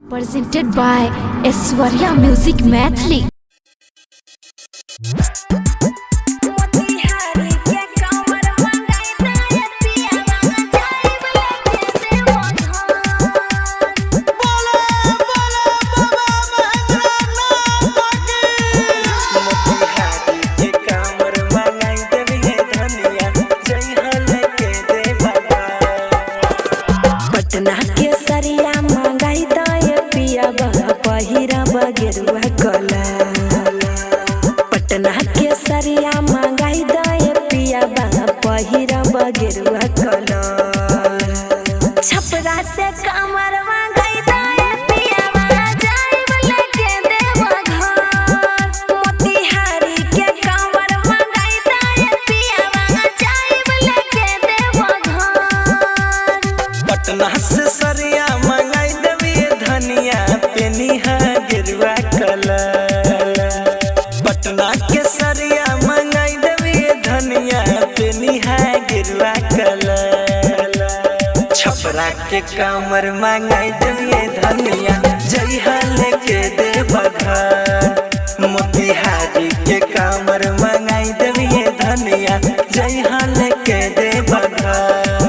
Presented by Aishwarya Music Mathli. Patna के सरिया मंगाई दे पिया पहिरा बगेरुआ कला। पटना के सरिया मंगाई दे पिया पहिरा बगेरुआ कला। छपरा से कमर मंगाई दे पिया जाइब लेके देवघर। मोतिहारी के कमर मंगाई दे पिया जाइब लेके देवघर। पटना से सरिया मंगाई देविए धनिया पेनिहा गिरवा कलर। पटना के सरिया मंगाई देविए धनिया पेनिहा गिरवा कलर। छपरा के कमर मंगाई देविए धनिया जइहा लेके देवघर। मोतिहारी के कमर मंगाई देविए धनिया जइहा लेके देवघर।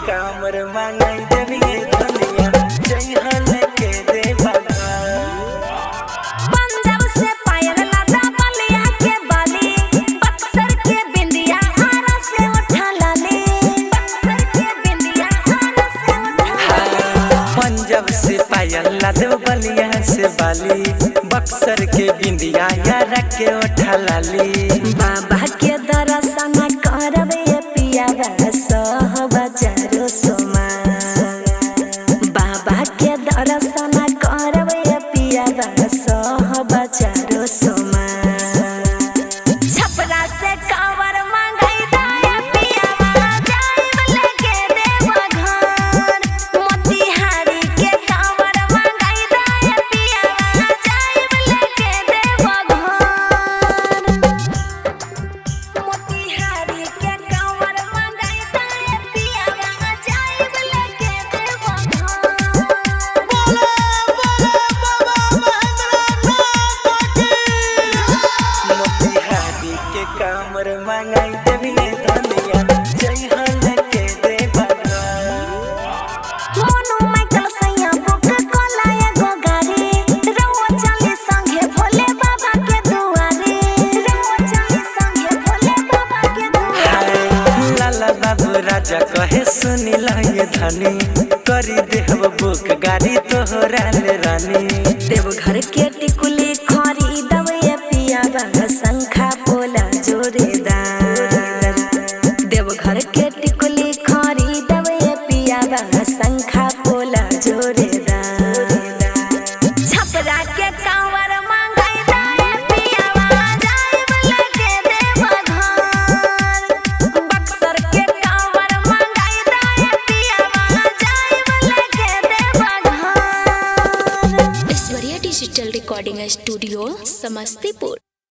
कमर मंगाई देविए धनिया जइहा लेके देवघर। पंजाब से पायल लादा बलिया के बाली। बक्सर के बिंदिया आरा से उठा लाली। बक्सर के बिंदिया आरा से उठा लाली। पंजाब से पायल लादा बलिया से बाली। बक्सर के बिंदिया यारा के उठा लाली। बाबा के दर्शन करबे पिया सहबा चारो सोमा। बाबा के दर्शन करबे पिया सहबा चारो सोमा। छपरा से कांवर मंगाई दे पिया जाइब लेके देवघर। मोतिहारी के कांवर मंगाई दे पिया जाइब लेके देवघर। मोतिहारी के कांवर मंगाई दे पिया जाइब लेके देवघर। मोतिहारी के कमर मंगाई देविए धनिया जइहा लेके देवघर। मोनू माइकल सैया बुक कोला एगो गाड़ी। रउआ चली संगे भोले बाबा के दुआरे। रउआ चली संगे भोले बाबा के दुआरे। लाला बाबू राजा कहे सुनी लहे धनी करी देव बुक गाड़ी तोहरा ले रानी। देवघर के टिकुली खरीदबे पिया शंखा पोला जोरेदार। देवघर के टिकुली खरीदबे पिया शंखा पोला जोरेदार। छपरा के कांवर मंगाई दे पिया जाइब लेके देवघर। बक्सर के कांवर मंगाई दे पिया जाइब लेके Deoghar. Aishwarya Digital Recording Studio, Samastipur.